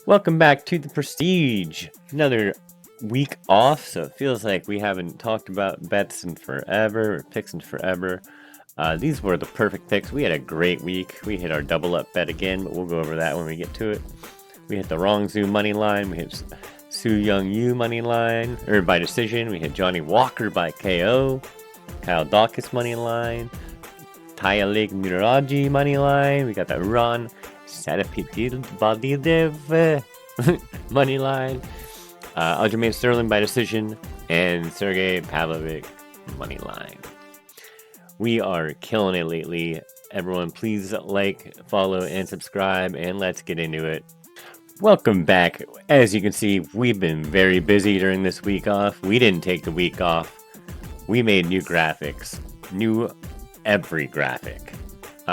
Welcome back to the Prestige. Another week off, so it feels like we haven't talked about bets in forever, or picks in forever. These were the perfect picks. We had a great week. We hit our double up bet again, but we'll go over that when we get to it. We hit the Wrong Zoo money line. We hit Su Young Yu money line, or by decision. We hit Johnny Walker by KO. Kyle Dawkins money line. Taya Lake Miraji money line. We got that run. Sadapitil Baldidev money line. Aljamain Sterling by decision. And Sergey Pavlovich money line. We are killing it lately. Everyone, please like, follow, and subscribe, and let's get into it. Welcome back. As you can see, we've been very busy during this week off. We didn't take the week off. We made new graphics. New every graphic.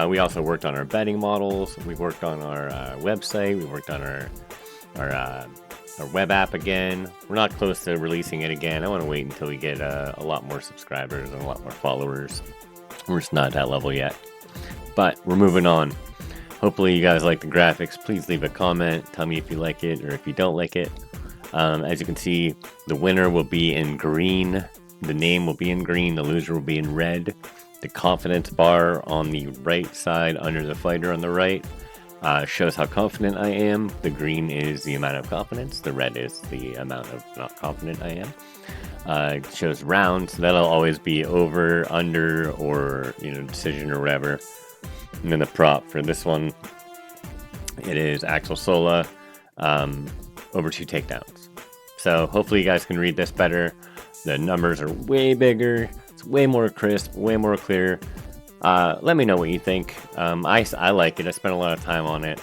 We also worked on our betting models. We worked on our website. We worked on our web app again. We're not close to releasing it again. I want to wait until we get a lot more subscribers and a lot more followers. We're just not at that level yet. But we're moving on. Hopefully you guys like the graphics. Please leave a comment. Tell me if you like it or if you don't like it. As you can see, the winner will be in green. The name will be in green. The loser will be in red. The confidence bar on the right side under the fighter on the right shows how confident I am. The green is the amount of confidence. The red is the amount of not confident I am. It shows rounds. That'll always be over, under, or decision or whatever. And then the prop for this one, it is Axel Sola over 2 takedowns. So hopefully you guys can read this better. The numbers are way bigger. It's way more crisp, way more clear. Let me know what you think. I like it. I spent a lot of time on it.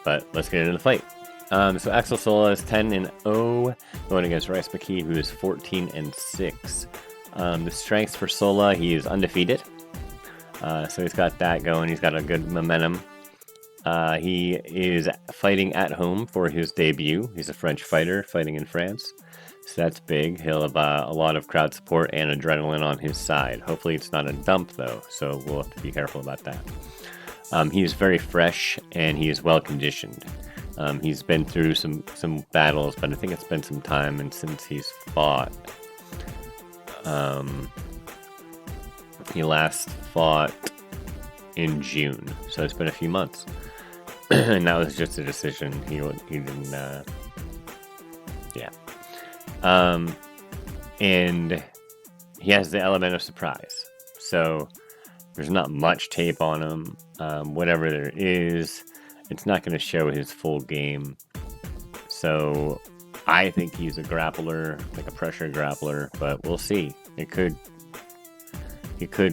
But let's get into the fight. So Axel Sola is 10-0 going against Rice McKee, who is 14-6. The strengths for Sola, he is undefeated. So he's got that going. He's got a good momentum. He is fighting at home for his debut. He's a French fighter fighting in France. So that's big. He'll have a lot of crowd support and adrenaline on his side. Hopefully it's not a dump though, so we'll have to be careful about that. He is very fresh and he is well conditioned. He's been through some battles, but I think it's been some time, and since he's fought, he last fought in June, so it's been a few months. And that was just a decision. He didn't and he has the element of surprise, so there's not much tape on him. Whatever there is, it's not going to show his full game. So I think he's a grappler, like a pressure grappler, but we'll see. He could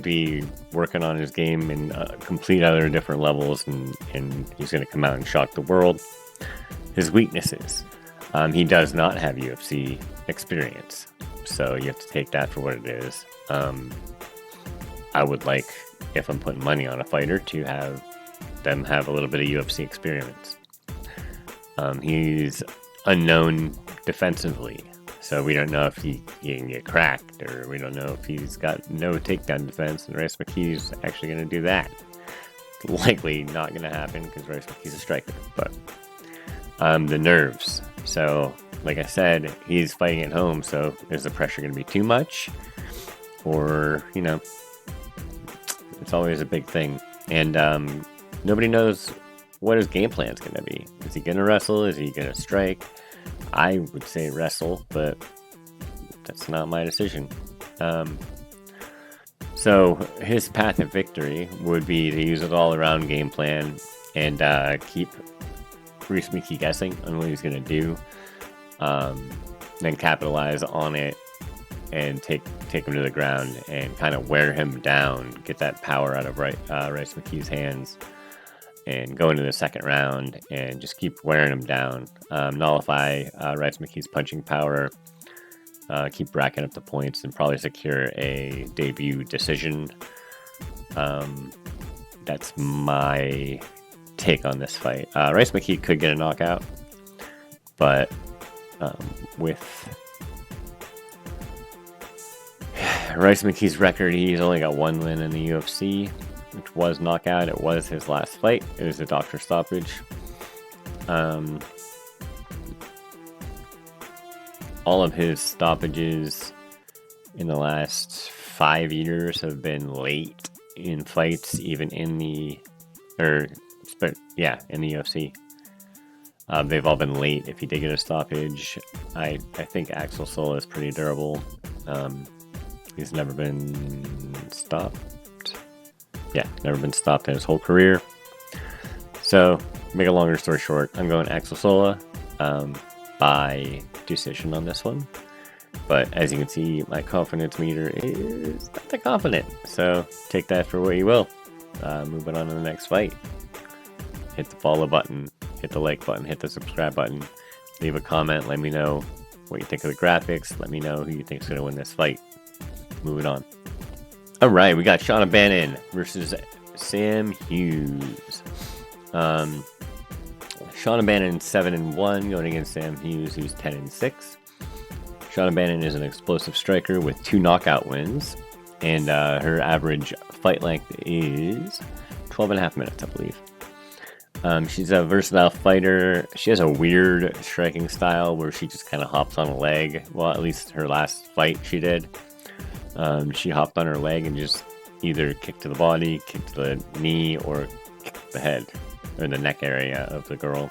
be working on his game in complete other different levels, and he's going to come out and shock the world. His weaknesses. He does not have UFC experience, so you have to take that for what it is. I would like, if I'm putting money on a fighter, to have them have a little bit of UFC experience. He's unknown defensively, so we don't know if he can get cracked, or we don't know if he's got no takedown defense, and Rice McKee's actually going to do that. Likely not going to happen because Rice McKee's a striker, but the nerves. So, like I said, he's fighting at home, so is the pressure going to be too much? Or, it's always a big thing. And nobody knows what his game plan is going to be. Is he going to wrestle? Is he going to strike? I would say wrestle, but that's not my decision. So his path of victory would be to use an all-around game plan and keep Rice McKee guessing on what he's going to do, then capitalize on it and take him to the ground and kind of wear him down, get that power out of Rice McKee's hands, and go into the second round and just keep wearing him down. Nullify Rice McKee's punching power, keep racking up the points, and probably secure a debut decision. That's my take on this fight. Rice McKee could get a knockout, but with Rice McKee's record, he's only got 1 win in the UFC, which was knockout. It was his last fight. It was a doctor stoppage. All of his stoppages in the last 5 years have been late in fights, even in the UFC. They've all been late if he did get a stoppage. I think Axel Sola is pretty durable. He's never been stopped. Yeah, never been stopped in his whole career. So, make a longer story short, I'm going Axel Sola by decision on this one. But as you can see, my confidence meter is not that confident. So, take that for what you will. Moving on to the next fight. Hit the follow button, hit the like button, hit the subscribe button. Leave a comment, let me know what you think of the graphics. Let me know who you think is going to win this fight. Moving on. Alright, we got Sean O'Bannon versus Sam Hughes. Sean O'Bannon 7-1 going against Sam Hughes, who's 10-6. Sean O'Bannon is an explosive striker with 2 knockout wins, and her average fight length is 12.5 minutes, I believe. She's a versatile fighter. She has a weird striking style where she just kind of hops on a leg. Well, at least her last fight she did. She hopped on her leg and just either kicked to the body, kicked to the knee, or kicked the head or the neck area of the girl.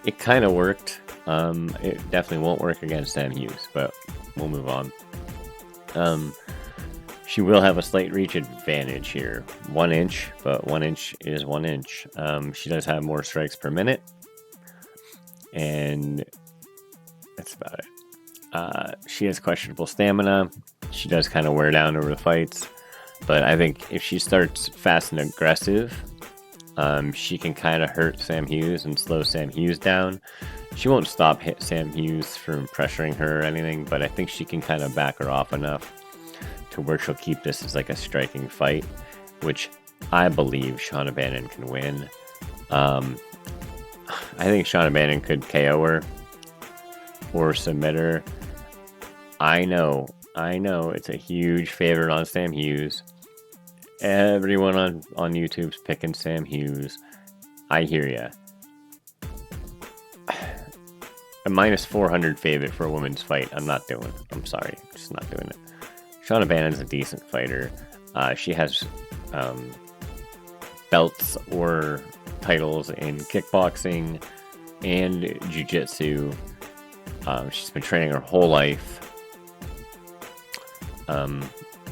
It kind of worked. It definitely won't work against Sam Hughes, but we'll move on. She will have a slight reach advantage here. 1 inch, but 1 inch is 1 inch. She does have more strikes per minute, and that's about it. She has questionable stamina. She does kind of wear down over the fights, but I think if she starts fast and aggressive, she can kind of hurt Sam Hughes and slow Sam Hughes down. She won't stop Sam Hughes from pressuring her or anything, but I think she can kind of back her off enough to where she'll keep this as like a striking fight, which I believe Sean O'Bannon can win. I think Sean O'Bannon could KO her or submit her. I know it's a huge favorite on Sam Hughes. Everyone on YouTube's picking Sam Hughes. I hear ya. A minus 400 favorite for a women's fight, I'm not doing. I'm sorry, just not doing it. Sean O'Bannon's a decent fighter. She has belts or titles in kickboxing and jiu-jitsu. She's been training her whole life.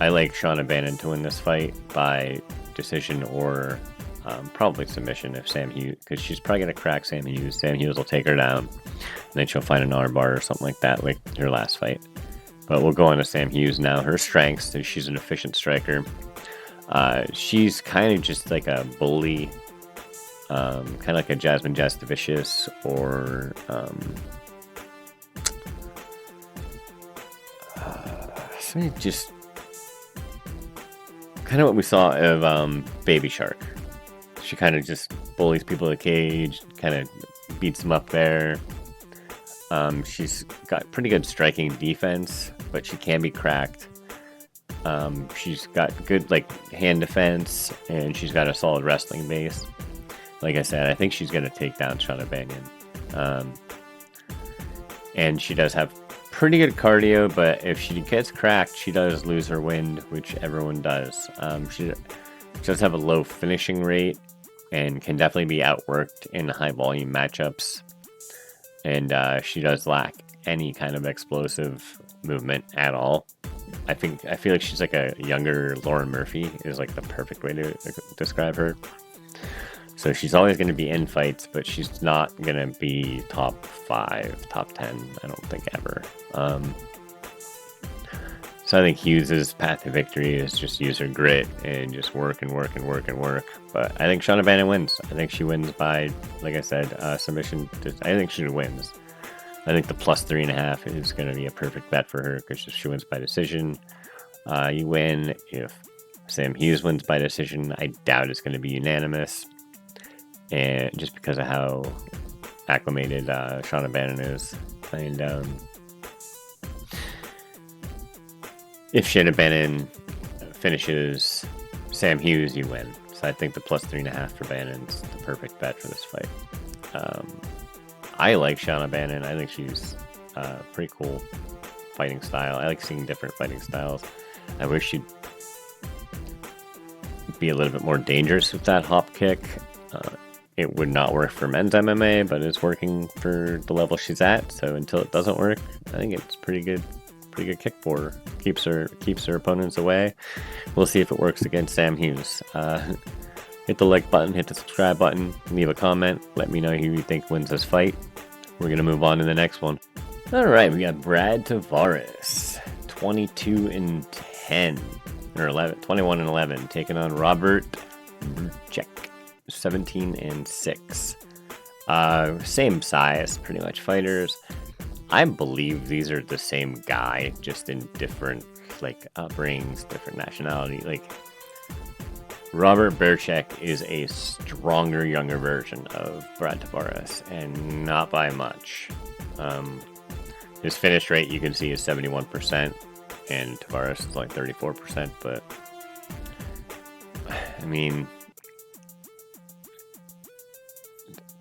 I like Sean O'Bannon to win this fight by decision or probably submission if Sam Hughes, because she's probably going to crack Sam Hughes. Sam Hughes will take her down, and then she'll find an armbar or something like that, like her last fight. But we'll go on to Sam Hughes now. Her strengths, she's an efficient striker. She's kind of just like a bully, kind of like a Jasmine Jastovicius or just kind of what we saw of Baby Shark. She kind of just bullies people in the cage, kind of beats them up there. She's got pretty good striking defense, but she can be cracked. She's got good like hand defense, and she's got a solid wrestling base. Like I said, I think she's going to take down Sean O'Bannon. And she does have pretty good cardio, but if she gets cracked, she does lose her wind, which everyone does. She does have a low finishing rate and can definitely be outworked in high volume matchups. And she does lack any kind of explosive movement at all. I feel like she's like a younger Lauren Murphy is like the perfect way to describe her. So she's always going to be in fights, but she's not going to be top 5, top 10, I don't think ever. So I think Hughes' path to victory is just use her grit and just work and work and work and work. But I think Sean O'Bannon wins. I think she wins by, like I said, submission. I think she wins. I think the plus 3.5 is going to be a perfect bet for her because she wins by decision. You win. If Sam Hughes wins by decision, I doubt it's going to be unanimous. And just because of how acclimated Sean O'Bannon is. And if Sean O'Bannon finishes Sam Hughes, you win. So I think the plus 3.5 for Bannon's the perfect bet for this fight. I like Shauna Bannon. I think she's pretty cool fighting style. I like seeing different fighting styles. I wish she'd be a little bit more dangerous with that hop kick. It would not work for men's MMA, but it's working for the level she's at. So until it doesn't work, I think it's pretty good kick for her. Keeps her opponents away. We'll see if it works against Sam Hughes. Hit the like button, hit the subscribe button, leave a comment. Let me know who you think wins this fight. We're gonna move on to the next one. All right, we got Brad Tavares, 22-10 or 21-11, taking on Robert Brček, 17-6. Same size, pretty much fighters. I believe these are the same guy, just in different upbringings, different nationality. Robert Brček is a stronger, younger version of Brad Tavares, and not by much. His finish rate, you can see, is 71%, and Tavares is like 34%, but I mean,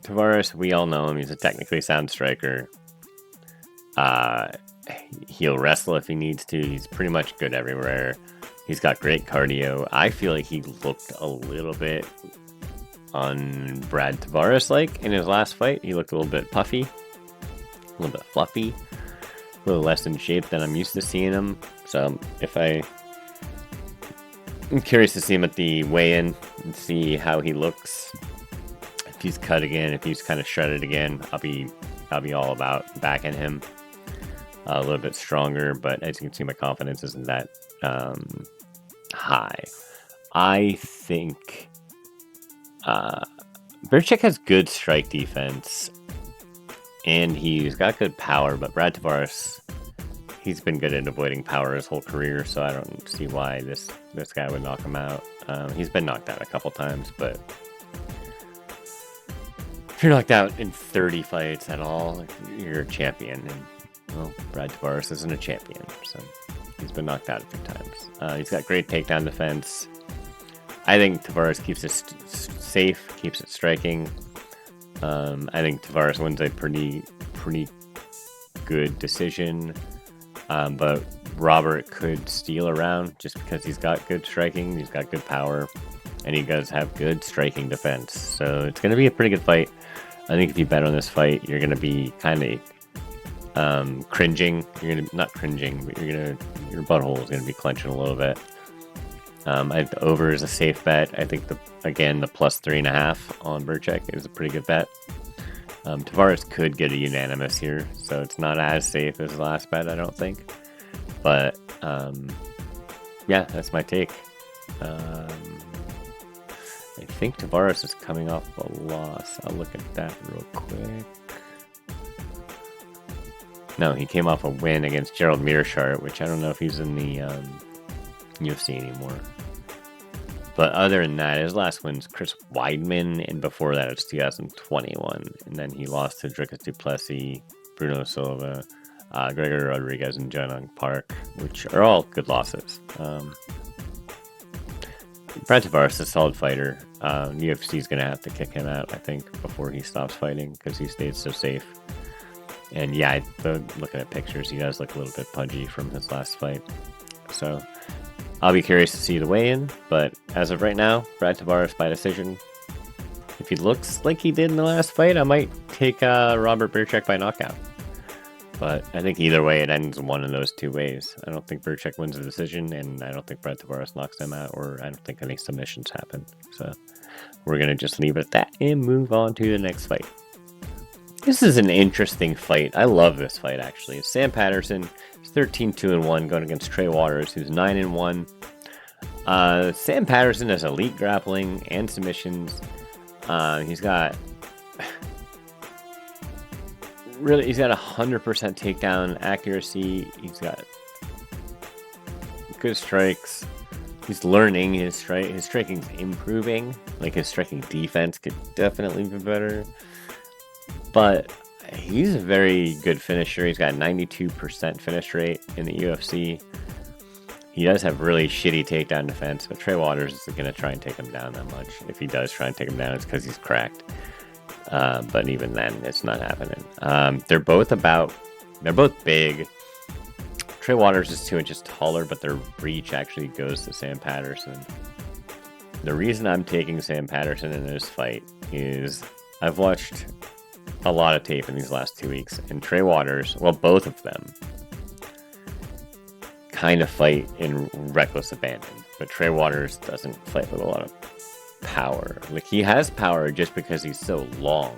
Tavares, we all know him. He's a technically sound striker. He'll wrestle if he needs to. He's pretty much good everywhere. He's got great cardio. I feel like he looked a little bit on Brad Tavares-like in his last fight. He looked a little bit puffy, a little bit fluffy, a little less in shape than I'm used to seeing him. So I'm curious to see him at the weigh-in and see how he looks. If he's cut again, if he's kind of shredded again, I'll be all about backing him a little bit stronger. But as you can see, my confidence isn't that high. I think Brček has good strike defense, and he's got good power. But Brad Tavares, he's been good at avoiding power his whole career, so I don't see why this guy would knock him out. He's been knocked out a couple times, but if you're knocked out in 30 fights at all, you're a champion. And, well, Brad Tavares isn't a champion, so he's been knocked out a few times. He's got great takedown defense. I think Tavares keeps it safe, keeps it striking. I think Tavares wins a pretty good decision. But Robert could steal around just because he's got good striking, he's got good power, and he does have good striking defense. So it's going to be a pretty good fight. I think if you bet on this fight, you're going to be kind of cringing. You're going to, not cringing, but your butthole is going to be clenching a little bit. I think the over is a safe bet. I think the plus 3.5 on Brček is a pretty good bet. Tavares could get a unanimous here, so it's not as safe as the last bet, I don't think. But yeah, that's my take. I think Tavares is coming off a loss. I'll look at that real quick. No, he came off a win against Gerald Mearshart, which I don't know if he's in the UFC anymore. But other than that, his last win's Chris Weidman, and before that it's 2021. And then he lost to Dricus du Plessis, Bruno Silva, Gregory Rodriguez, and Jung Park, which are all good losses. Brad Tavares is a solid fighter. UFC is going to have to kick him out, I think, before he stops fighting, because he stayed so safe. And yeah, looking at pictures, he does look a little bit pudgy from his last fight. So I'll be curious to see the weigh-in, but as of right now, Brad Tavares by decision. If he looks like he did in the last fight, I might take Robert Brček by knockout. But I think either way, it ends one of those two ways. I don't think Brček wins the decision, and I don't think Brad Tavares knocks him out, or I don't think any submissions happen. So we're going to just leave it at that and move on to the next fight. This is an interesting fight. I love this fight, actually. It's Sam Patterson. He's 13-2-1 going against Trey Waters, who's 9-1. Sam Patterson has elite grappling and submissions. He's got 100% takedown accuracy. He's got good strikes. He's learning his strike. His striking's improving. Like, his striking defense could definitely be better. But he's a very good finisher. He's got 92% finish rate in the UFC. He does have really shitty takedown defense, but Trey Waters isn't going to try and take him down that much. If he does try and take him down, it's because he's cracked. But even then, it's not happening. They're both big. Trey Waters is 2 inches taller, but their reach actually goes to Sam Patterson. The reason I'm taking Sam Patterson in this fight is I've watched a lot of tape in these last 2 weeks, and Trey Waters, well, both of them, kind of fight in reckless abandon, but Trey Waters doesn't fight with a lot of power. Like, he has power just because he's so long,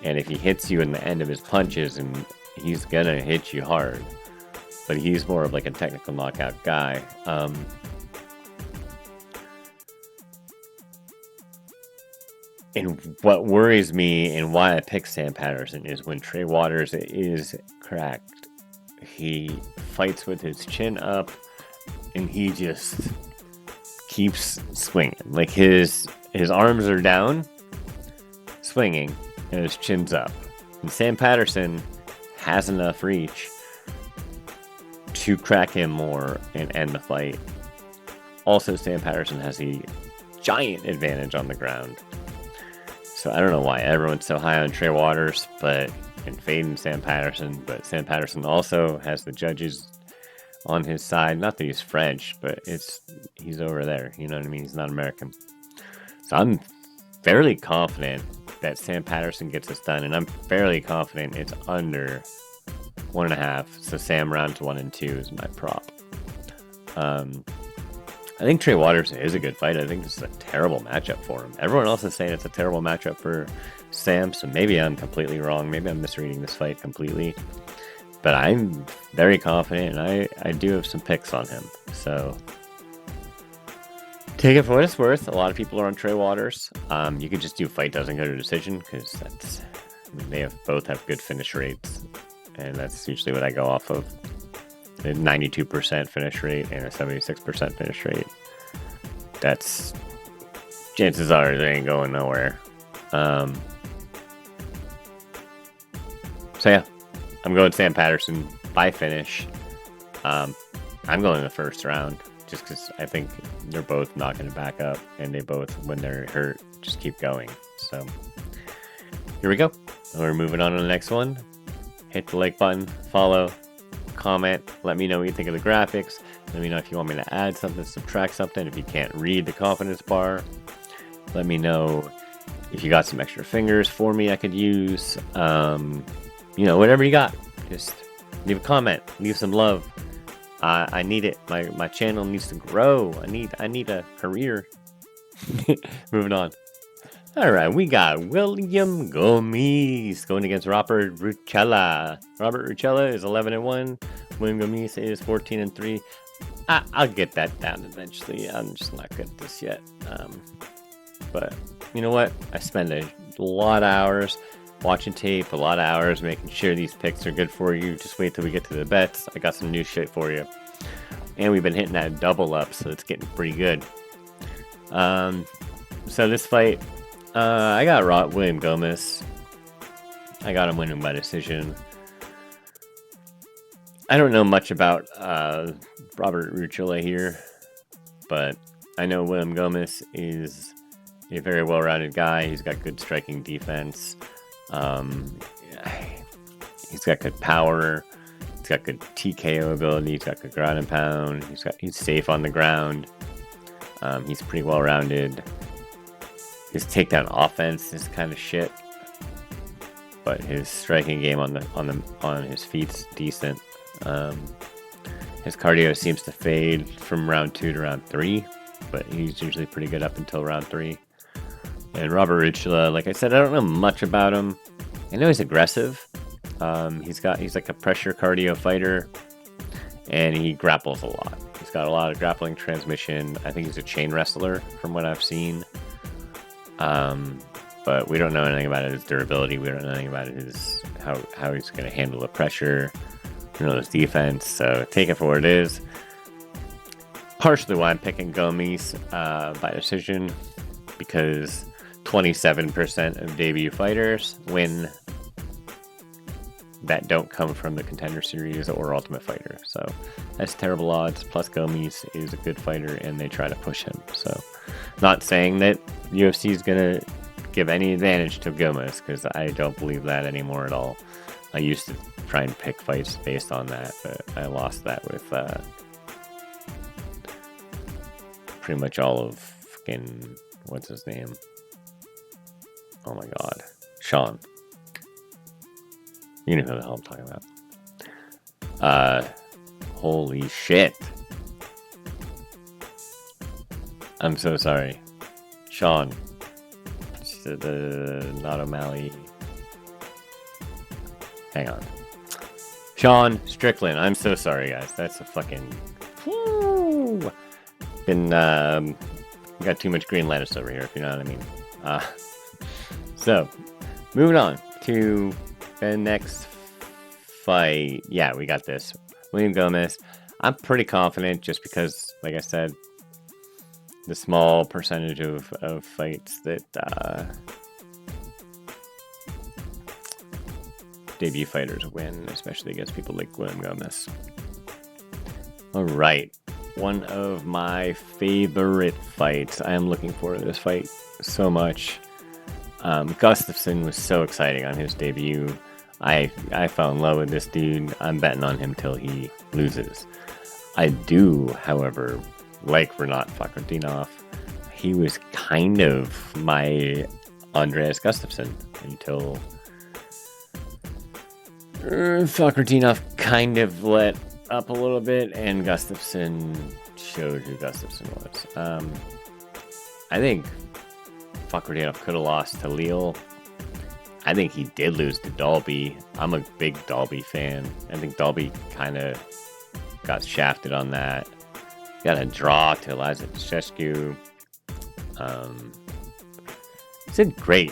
and if he hits you in the end of his punches, and he's gonna hit you hard, but he's more of like a technical knockout guy. And what worries me and why I pick Sam Patterson is when Trey Waters is cracked, he fights with his chin up and he just keeps swinging. Like, his arms are down, swinging, and his chin's up. And Sam Patterson has enough reach to crack him more and end the fight. Also, Sam Patterson has a giant advantage on the ground. So I don't know why everyone's so high on Trey Waters, and fading Sam Patterson, but Sam Patterson also has the judges on his side. Not that he's French, but he's over there. You know what I mean? He's not American. So I'm fairly confident that Sam Patterson gets this done, and I'm fairly confident it's under 1.5. So Sam rounds 1 and 2 is my prop. I think Trey Waters is a good fight. I think this is a terrible matchup for him. Everyone else is saying it's a terrible matchup for Sam, so maybe I'm completely wrong. Maybe I'm misreading this fight completely. But I'm very confident, and I do have some picks on him. So take it for what it's worth. A lot of people are on Trey Waters. You could just do fight doesn't go to decision, because they both have good finish rates. And that's usually what I go off of. A 92% finish rate and a 76% finish rate. That's, chances are they ain't going nowhere. So yeah, I'm going Sam Patterson by finish. I'm going the first round just because I think they're both not going to back up, and they both, when they're hurt, just keep going. So here we go. We're moving on to the next one. Hit the like button, follow, comment, let me know what you think of the graphics. Let me know if you want me to add something, subtract something. If you can't read the confidence bar, let me know if you got some extra fingers for me I could use. Whatever you got, just leave a comment, leave some love. I need it. My channel needs to grow. I need a career. Moving on. All right, we got William Gomis going against Robert Rucella. Robert Rucella is 11-1. William Gomis is 14-3. I'll get that down eventually. I'm just not good at this yet. But you know what? I spend a lot of hours watching tape, a lot of hours making sure these picks are good for you. Just wait till we get to the bets. I got some new shit for you. And we've been hitting that double up, so it's getting pretty good. So this fight, I got William Gomis. I got him winning by decision. I don't know much about Robert Rucella here, but I know William Gomis is a very well-rounded guy. He's got good striking defense. He's got good power. He's got good TKO ability. He's got good ground and pound. He's safe on the ground. He's pretty well-rounded. His takedown offense is kind of shit, but his striking game on his feet's decent. His cardio seems to fade from round 2 to round 3, but he's usually pretty good up until round 3. And Robert Rucella, like I said, I don't know much about him. I know he's aggressive. He's like a pressure cardio fighter, and he grapples a lot. He's got a lot of grappling transmission. I think he's a chain wrestler from what I've seen. But we don't know anything about his durability. We don't know anything about his how he's going to handle the pressure. We don't know his defense. So take it for what it is. Partially why I'm picking Gomis by decision, because 27% of debut fighters win that don't come from the Contender Series or Ultimate Fighter. So that's terrible odds. Plus Gomis is a good fighter and they try to push him. So not saying that UFC is going to give any advantage to Gomez, because I don't believe that anymore at all. I used to try and pick fights based on that, but I lost that with pretty much all of fucking, what's his name? Oh my god. Sean. You know who the hell I'm talking about. Holy shit. I'm so sorry. Sean. Not O'Malley. Hang on. Sean Strickland. I'm so sorry, guys. That's a fucking... Woo! Been, got too much green lettuce over here, if you know what I mean. So, moving on to the next fight. Yeah, we got this. William Gomez. I'm pretty confident just because, like I said, the small percentage of fights that debut fighters win, especially against people like William Gomez. Alright, one of my favorite fights. I am looking forward to this fight so much. Gustafsson was so exciting on his debut. I fell in love with this dude. I'm betting on him till he loses. I do, however, like Renat Fakhretdinov. He was kind of my Andreas Gustafsson until Fakhretdinov kind of let up a little bit, and Gustafsson showed who Gustafsson was. I think Fakhretdinov could have lost to Lille. I think he did lose to Dalby. I'm a big Dalby fan. I think Dalby kind of got shafted on that. Got a draw to Eliza Dushescu. He's a great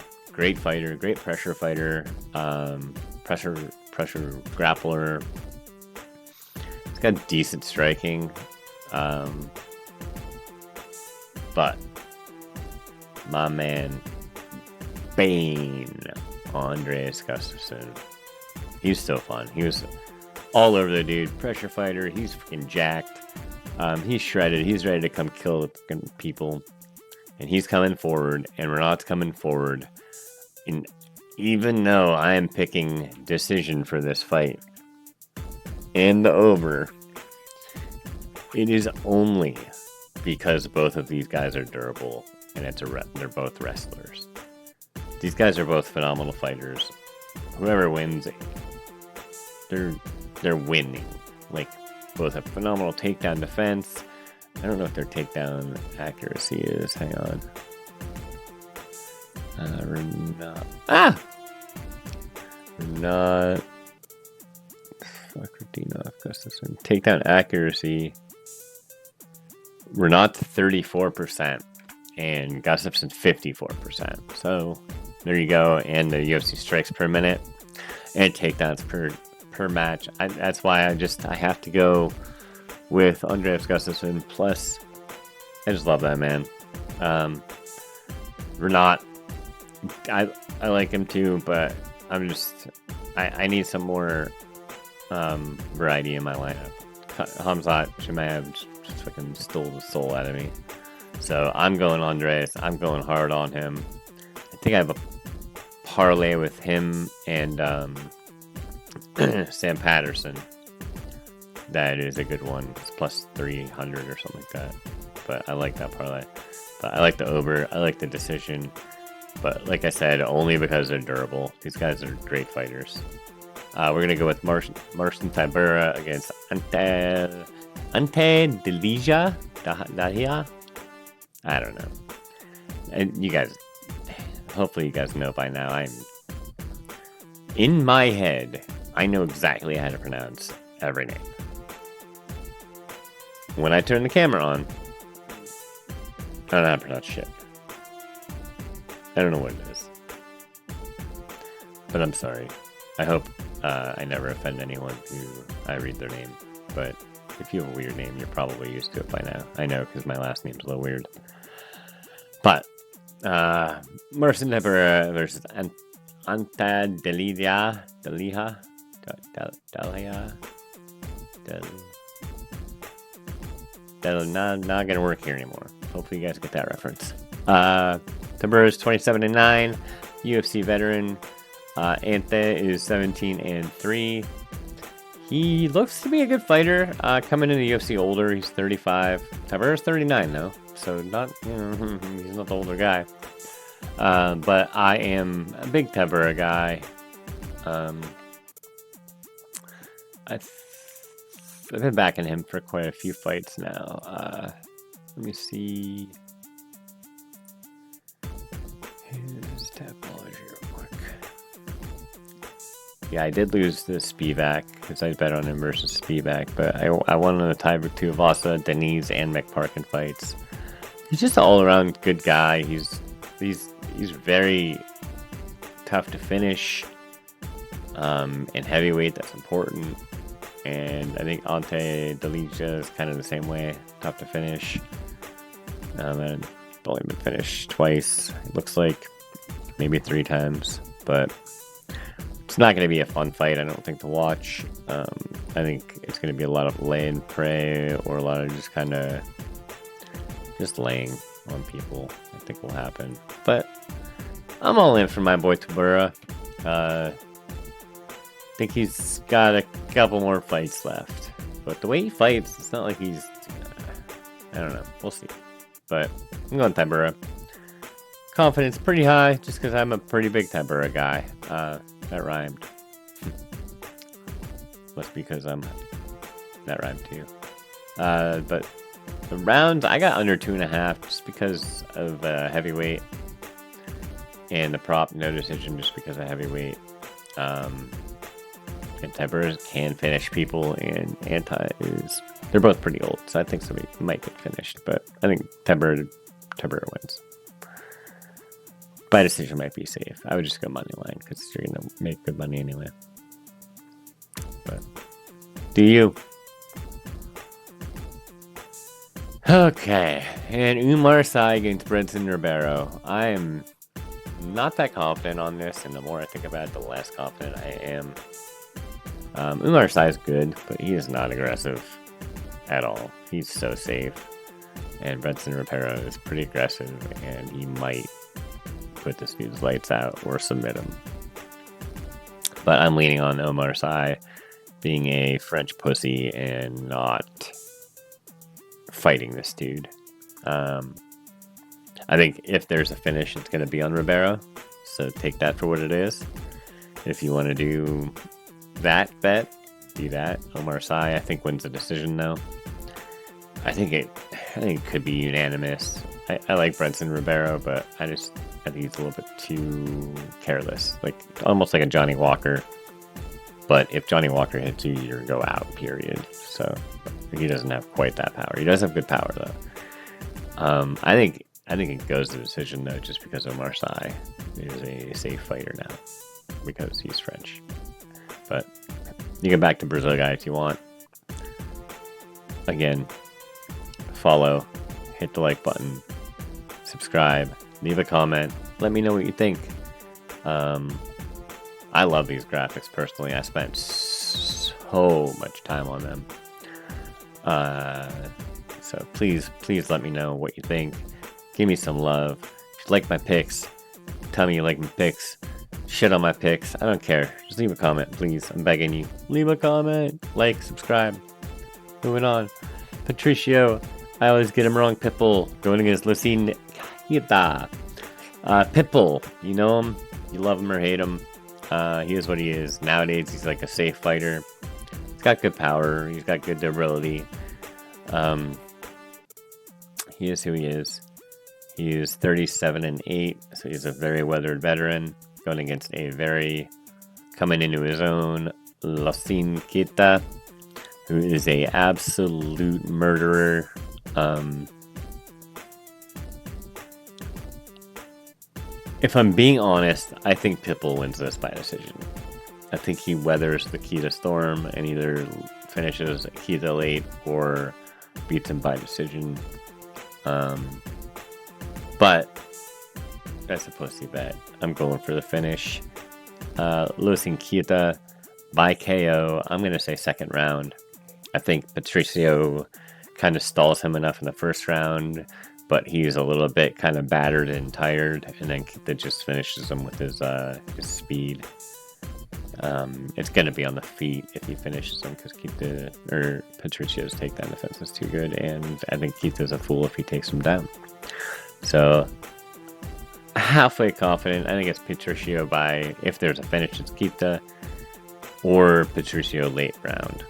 fighter, great pressure fighter, pressure grappler. He's got decent striking, but my man Bane, Andreas Gustafsson, he's so fun. He was all over the dude. Pressure fighter. He's freaking jacked. He's shredded. He's ready to come kill the people. And he's coming forward, and Renat's coming forward. And even though I am picking decision for this fight and the over, it is only because both of these guys are durable, and they're both wrestlers. These guys are both phenomenal fighters. Whoever wins, they're winning. Like, both have phenomenal takedown defense. I don't know if their takedown accuracy is. Hang on. Renat Fakhretdinov Gustafsson. Takedown accuracy. Renat's 34% and Gustafsson 54%. So there you go. And the UFC strikes per minute and takedowns per match. That's why I have to go with Andreas Gustafsson. Plus, I just love that man. Renat, I like him too, but I need some more variety in my lineup. Khamzat Chimaev just fucking stole the soul out of me. So I'm going Andreas. I'm going hard on him. I think I have a parlay with him and Sam Patterson. That is a good one. It's plus 300 or something like that. But I like that parlay. But I like the over. I like the decision. But like I said, only because they're durable. These guys are great fighters. We're going to go with Marcin Tybura against Ante Delija? I don't know. And you guys, hopefully you guys know by now, in my head, I know exactly how to pronounce every name. When I turn the camera on, I don't know how to pronounce shit. I don't know what it is. But I'm sorry. I hope I never offend anyone who I read their name. But if you have a weird name, you're probably used to it by now. I know, because my last name's a little weird. But, Marcin Tybura versus Ante Delija. Not gonna work here anymore. Hopefully you guys get that reference. Tabura is 27-9. UFC veteran. Ante is 17-3. He looks to be a good fighter. Coming into the UFC older, he's 35. Tabura's 39 though, so not he's not the older guy. But I am a big Tabura guy. I've been backing him for quite a few fights now. Let me see his Tapology real quick. Yeah, I did lose the Spivak because I bet on him versus Spivak, but I won on the tie with Tuivasa, Denise, and McParkin fights. He's just an all-around good guy. He's very tough to finish. In heavyweight, that's important. And I think Ante Delija is kind of the same way, tough to finish. And only been finished twice, it looks like, maybe 3 times. But it's not going to be a fun fight, I don't think, to watch. I think it's going to be a lot of lay and pray, or a lot of just kind of just laying on people, I think will happen. But I'm all in for my boy Tabura. I think he's got a couple more fights left. But the way he fights, it's not like he's... I don't know. We'll see. But I'm going Tabura. Confidence pretty high, just because I'm a pretty big Tabura guy. That rhymed. Must be because that rhymed too. But the rounds, I got under 2.5 just because of heavyweight. And the prop, no decision just because of heavyweight. And Tabura can finish people, and Anti is... They're both pretty old, so I think somebody might get finished. But I think Tabura wins. By decision might be safe. I would just go money line, because you're going to make good money anyway. But do you? Okay, and Umar Sy against Brenton Ribeiro. I am not that confident on this, and the more I think about it, the less confident I am. Umar Sy is good, but he is not aggressive at all. He's so safe. And Brenton Ribeiro is pretty aggressive, and he might put this dude's lights out or submit him. But I'm leaning on Umar Sy being a French pussy and not fighting this dude. I think if there's a finish, it's going to be on Ribeiro. So take that for what it is. If you want to do that bet, do that. Umar Sy, I think, wins the decision though. I think it could be unanimous. I like Brenton Ribeiro, but I think he's a little bit too careless. Like almost like a Johnny Walker. But if Johnny Walker hits you, you're go out, period. So he doesn't have quite that power. He does have good power though. I think it goes to decision though, just because Umar Sy is a safe fighter now. Because he's French. But you can back to Brazil guy if you want. Again, follow, hit the like button, subscribe, leave a comment, let me know what you think. I love these graphics personally. I spent so much time on them. So please let me know what you think. Give me some love. If you like my picks, tell me you like my picks. Shit on my picks. I don't care. Just leave a comment, please. I'm begging you. Leave a comment. Like, subscribe. Moving on. Patricio. I always get him wrong. Pitbull. Going against Nassourdine Imavov. Pitbull. You know him. You love him or hate him. He is what he is. Nowadays, he's like a safe fighter. He's got good power. He's got good durability. He is who he is. He is 37-8, so he's a very weathered veteran. Going against a very coming into his own Nassourdine Imavov, who is a absolute murderer. If I'm being honest, I think Pitbull wins this by decision. I think he weathers the Kita storm and either finishes Kita late or beats him by decision. But that's a pussy bet. I'm going for the finish. Losing Kita by KO. I'm going to say second round. I think Patricio kind of stalls him enough in the first round but he's a little bit kind of battered and tired, and then Keita just finishes him with his speed. It's going to be on the feet if he finishes him, because Patricio's takedown defense is too good, and I think Keita's a fool if he takes him down. So, halfway confident. I think it's Patricio by, if there's a finish, it's Keita, or Patricio late round.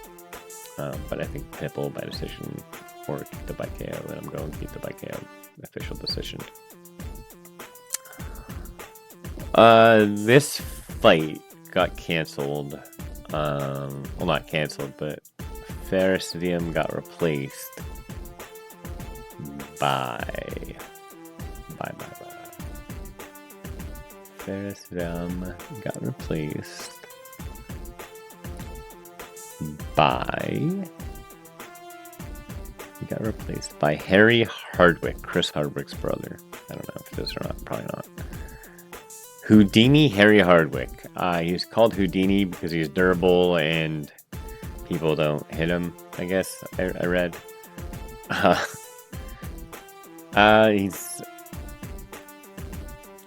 But I think Pipple by decision, or Keita by KO, and I'm going Keita by KO, official decision. This fight got canceled. Well, not canceled, but Paris got replaced by Paris got replaced by Harry Hardwick, Chris Hardwick's brother. I don't know if it is or not, probably not. Houdini Harry Hardwick. He's called Houdini because he's durable and people don't hit him, I guess, I read. He's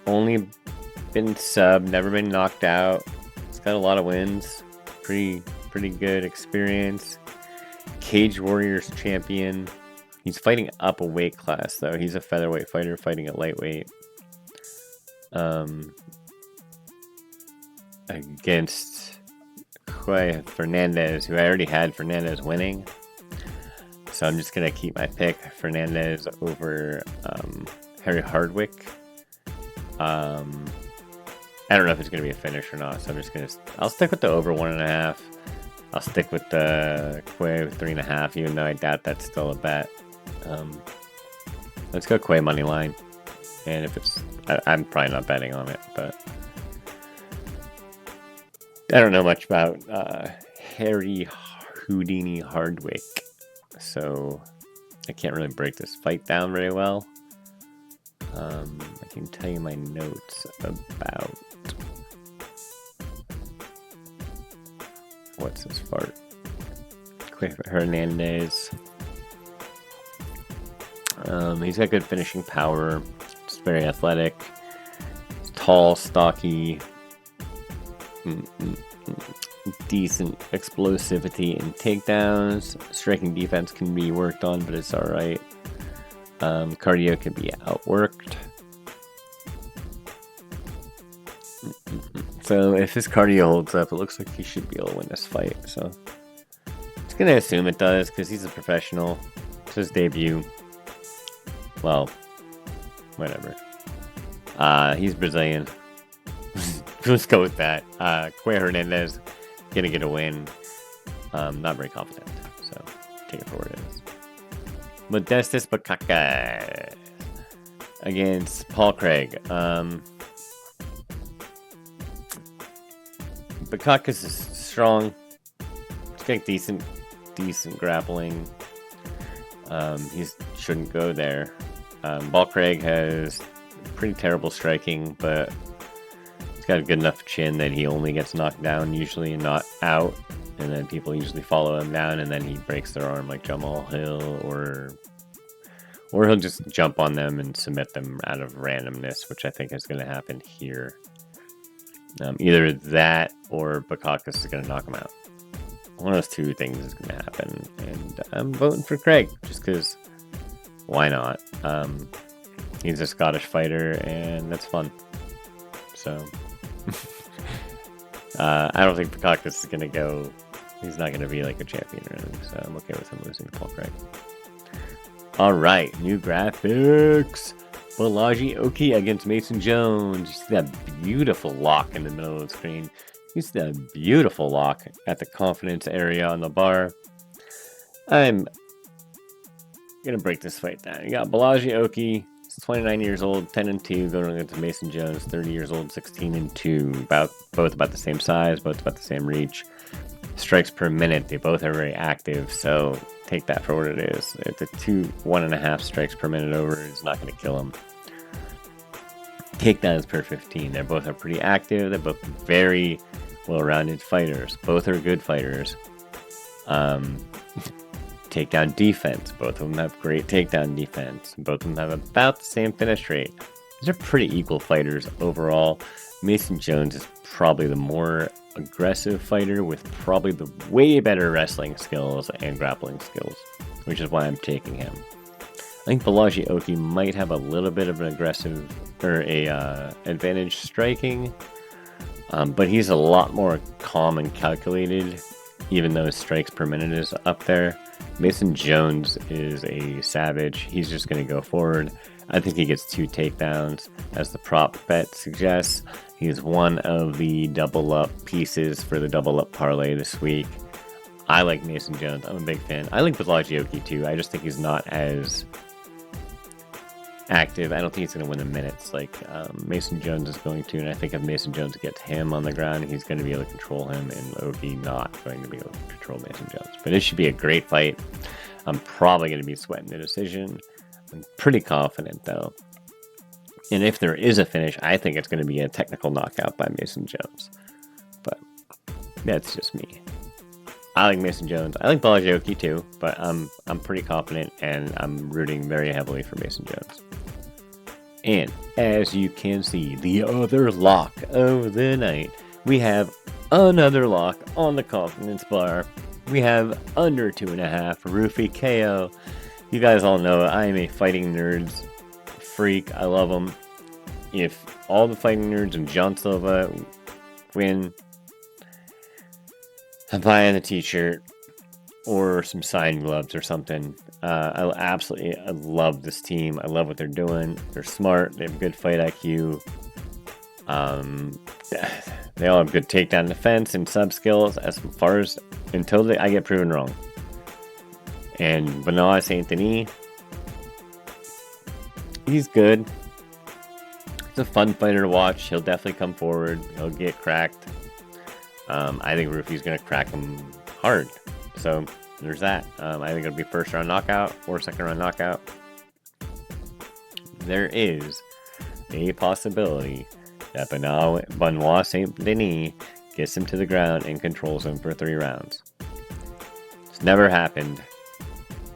only been subbed, never been knocked out. He's got a lot of wins. Pretty good experience. Cage Warriors champion. He's fighting up a weight class, though. He's a featherweight fighter fighting at lightweight. Against Caio Fernandez, who I already had Fernandez winning. So I'm just going to keep my pick, Fernandez over Harry Hardwick. I don't know if it's going to be a finish or not, so I'm just going to... I'll stick with the over 1.5. I'll stick with the Caio 3.5, even though I doubt that's still a bet. Let's go Caio money line. And if it's... I'm probably not betting on it, but... I don't know much about Harry Houdini Hardwick, so I can't really break this fight down very well. I can tell you my notes about... What's this fart? Caio Hernandez. He's got good finishing power. He's very athletic. He's tall, stocky. Decent explosivity and takedowns. Striking defense can be worked on, but it's alright. Cardio can be outworked. So if his cardio holds up, it looks like he should be able to win this fight. So I'm just gonna assume it does, because he's a professional. It's his debut. Well, whatever. He's Brazilian. Let's go with that. Caio Hernandez gonna get a win. Not very confident, so take it for what it is. Modestas Bukakas against Paul Craig. Bukakas is strong. He's got decent grappling. He shouldn't go there. Paul Craig has pretty terrible striking, but he's got a good enough chin that he only gets knocked down usually and not out, and then people usually follow him down, and then he breaks their arm like Jamal Hill, or he'll just jump on them and submit them out of randomness, which I think is going to happen here. Either that or Bukakas is going to knock him out. One of those two things is going to happen, and I'm voting for Craig just because why not? He's a Scottish fighter, and that's fun. So I don't think Bukakas is going to go. He's not going to be like a champion or anything, so I'm okay with him losing to Paul Craig. Alright, new graphics. Balaji Oki against Mason Jones. You see that beautiful lock in the middle of the screen. You see that beautiful lock at the confidence area on the bar. I'm going to break this fight down. You got Balaji Oki, 29 years old, 10-2, going against Mason Jones, 30 years old, 16-2. Both about the same size, both about the same reach. Strikes per minute, they both are very active, so take that for what it is. If the 1.5 strikes per minute over is not going to kill him. Takedowns per 15. They both are pretty active. They're both very well-rounded fighters. Both are good fighters. takedown defense. Both of them have great takedown defense. Both of them have about the same finish rate. These are pretty equal fighters overall. Mason Jones is probably the more aggressive fighter with probably the way better wrestling skills and grappling skills, which is why I'm taking him. I think Balaji Oki might have a little bit of an aggressive or advantage striking, but he's a lot more calm and calculated, even though his strikes per minute is up there. Mason Jones is a savage. He's just going to go forward. I think he gets 2 takedowns, as the prop bet suggests. He's one of the double up pieces for the double up parlay this week. I like Mason Jones. I'm a big fan. I like Balaji Oki too. I just think he's not as active. I don't think he's going to win the minutes like Mason Jones is going to, and I think if Mason Jones gets him on the ground, he's going to be able to control him, and Oki not going to be able to control Mason Jones. But it should be a great fight. I'm probably going to be sweating the decision. I'm pretty confident, though. And if there is a finish, I think it's going to be a technical knockout by Mason Jones. But that's just me. I like Mason Jones. I like Balaji Oki too, but I'm pretty confident, and I'm rooting very heavily for Mason Jones. And as you can see, the other lock of the night, we have another lock on the confidence bar. We have under 2.5 roofie KO. You guys all know I am a fighting nerds freak. I love them. If all the fighting nerds and John Silva win, I'm buying a t-shirt or some signed gloves or something. I love this team. I love what they're doing. They're smart. They have good fight IQ. They all have good takedown defense and sub skills as far as until I get proven wrong. And Benoit Saint Denis, he's good. He's a fun fighter to watch. He'll definitely come forward. He'll get cracked. I think Roofie's going to crack him hard. So there's that. I think it'll be first round knockout or second round knockout. There is a possibility that Benoit Saint Denis gets him to the ground and controls him for 3 rounds. It's never happened.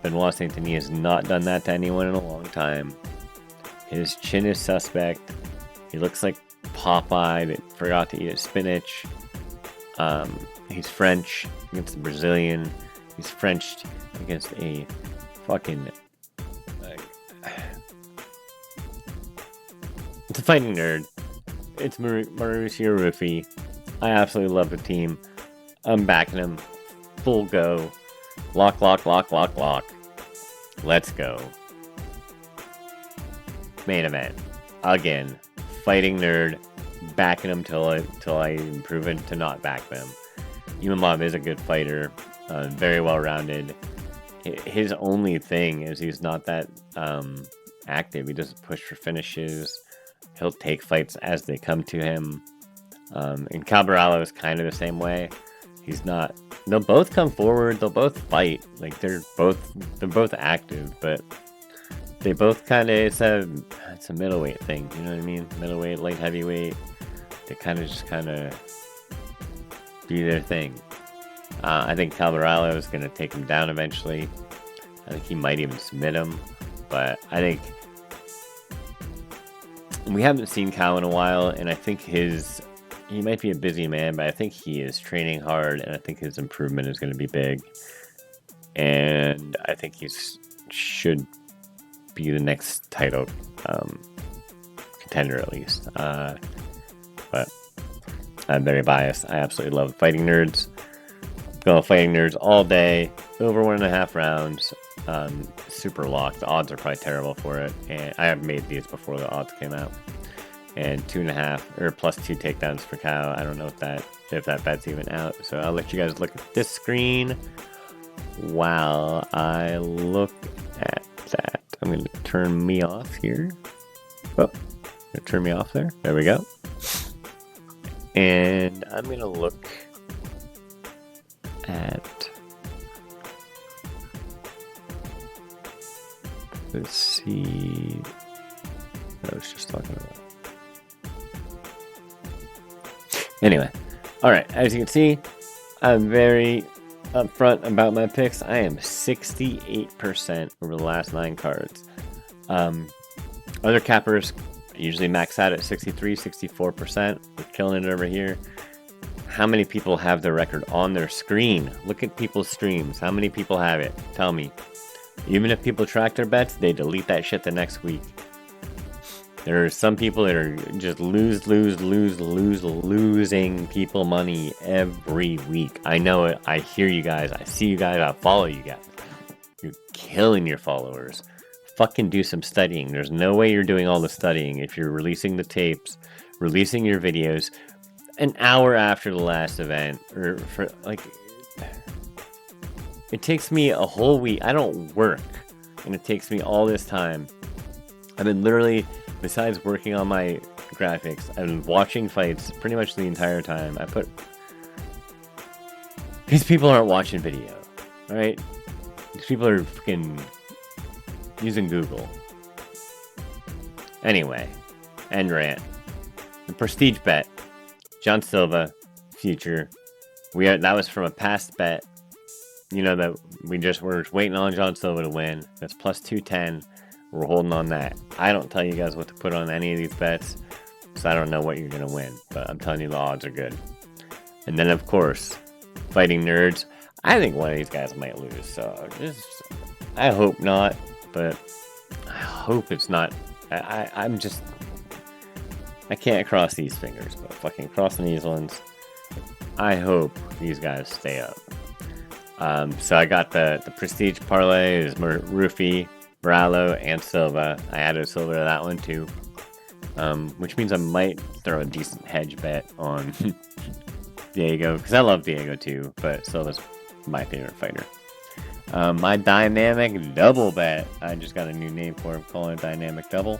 Benoit Saint Denis has not done that to anyone in a long time. His chin is suspect. He looks like Popeye that forgot to eat his spinach. He's French against a Brazilian. He's French against a fucking... it's a fighting nerd. It's Mauricio Ruffi. I absolutely love the team. I'm backing him. Full go. Lock, lock, lock, lock, lock. Let's go. Main event. Again. Fighting nerd. Backing him till I'm proven to not back them. Imavov is a good fighter. Very well rounded. His only thing is he's not that active. He doesn't push for finishes. He'll take fights as they come to him. And Caio Borralho is kind of the same way. He's not. They'll both come forward. They'll both fight. Like they're both active, but they both kind of it's a middleweight thing. You know what I mean? Middleweight, light heavyweight. They kind of do their thing. I think Caio Borralho is going to take him down eventually. I think he might even submit him, but I think we haven't seen Caio in a while, and I think he might be a busy man, but I think he is training hard, and I think his improvement is going to be big. And I think he should be the next title contender at least. But I'm very biased. I absolutely love fighting nerds. Going fighting nerds all day, over 1.5 rounds. Super locked. The odds are probably terrible for it, and I have made these before the odds came out. And 2.5 or plus 2 takedowns for Caio. I don't know if that bet's even out. So I'll let you guys look at this screen while I look at that. I'm going to turn me off here. Oh, turn me off there. There we go. And I'm going to look at, let's see, I was just talking about. Anyway, alright, as you can see, I'm very up front about my picks. I am 68% over the last 9 cards. Other cappers usually max out at 63, 64%. We're killing it over here. How many people have their record on their screen? Look at people's streams. How many people have it? Tell me. Even if people track their bets, they delete that shit the next week. There are some people that are just losing people money every week. I know it. I hear you guys. I see you guys. I follow you guys. You're killing your followers. Fucking do some studying. There's no way you're doing all the studying if you're releasing the tapes, releasing your videos an hour after the last event, or for like, it takes me a whole week. I don't work, and it takes me all this time. I've been literally, besides working on my graphics, I've been watching fights pretty much the entire time. These people aren't watching video, right? These people are freaking using Google. Anyway, end rant. The prestige bet. John Silva, future. That was from a past bet. You know that we're just waiting on John Silva to win. That's plus 210. We're holding on that. I don't tell you guys what to put on any of these bets, so I don't know what you're gonna win. But I'm telling you the odds are good. And then of course, fighting nerds. I think one of these guys might lose. So I hope not. But I hope it's not. I can't cross these fingers, but fucking crossing these ones. I hope these guys stay up. So I got the prestige parlay is Rufy, Borralho, and Silva. I added Silva to that one too, which means I might throw a decent hedge bet on Diego, because I love Diego too, but Silva's my favorite fighter. My dynamic double bet. I just got a new name for it. I'm calling it dynamic double.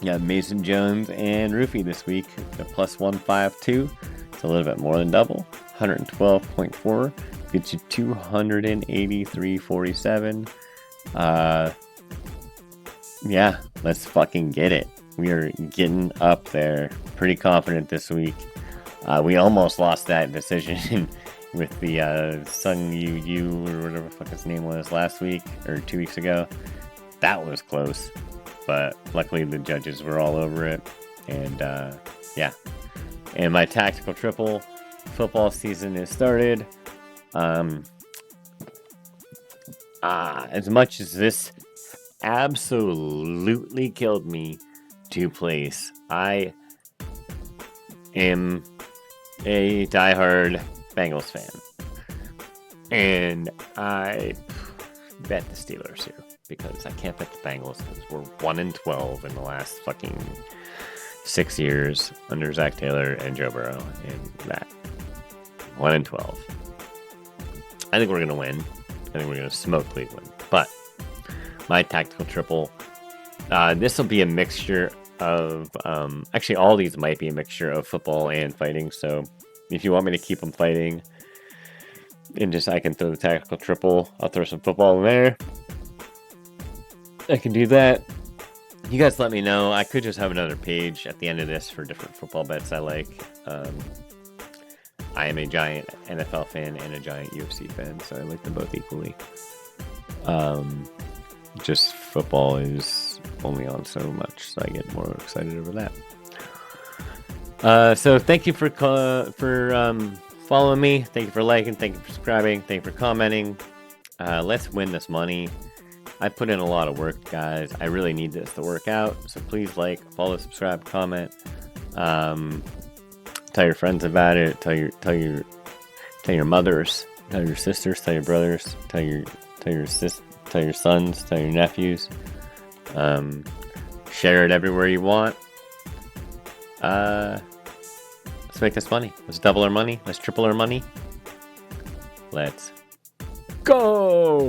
Yeah, Mason Jones and Rufy this week. The plus 152. It's a little bit more than double. 112.4 gets you 283.47. Yeah, let's fucking get it. We are getting up there. Pretty confident this week. We almost lost that decision with the Sung Yu or whatever the fuck his name was last week or 2 weeks ago. That was close, but luckily the judges were all over it. And yeah, and my tactical triple, football season has started. As much as this absolutely killed me to place, I am a diehard Bengals fan, and I bet the Steelers here because I can't bet the Bengals because we're 1-12 in the last fucking 6 years under Zach Taylor and Joe Burrow, and that 1-12. I think we're gonna win. I think we're gonna smoke Cleveland. But my tactical triple, this will be a mixture of actually all these might be a mixture of football and fighting. So if you want me to keep them fighting and just I can throw the tactical triple, I'll throw some football in there. I can do that. You guys let me know. I could just have another page at the end of this for different football bets I like. I am a giant NFL fan and a giant UFC fan, so I like them both equally. Just football is only on so much, so I get more excited over that. So thank you for following me. Thank you for liking. Thank you for subscribing. Thank you for commenting. Let's win this money. I put in a lot of work, guys. I really need this to work out. So please like, follow, subscribe, comment. Tell your friends about it. Tell your mothers. Tell your sisters. Tell your brothers. Tell your sons. Tell your nephews. Share it everywhere you want. Let's make this money. Let's double our money. Let's triple our money. Let's go!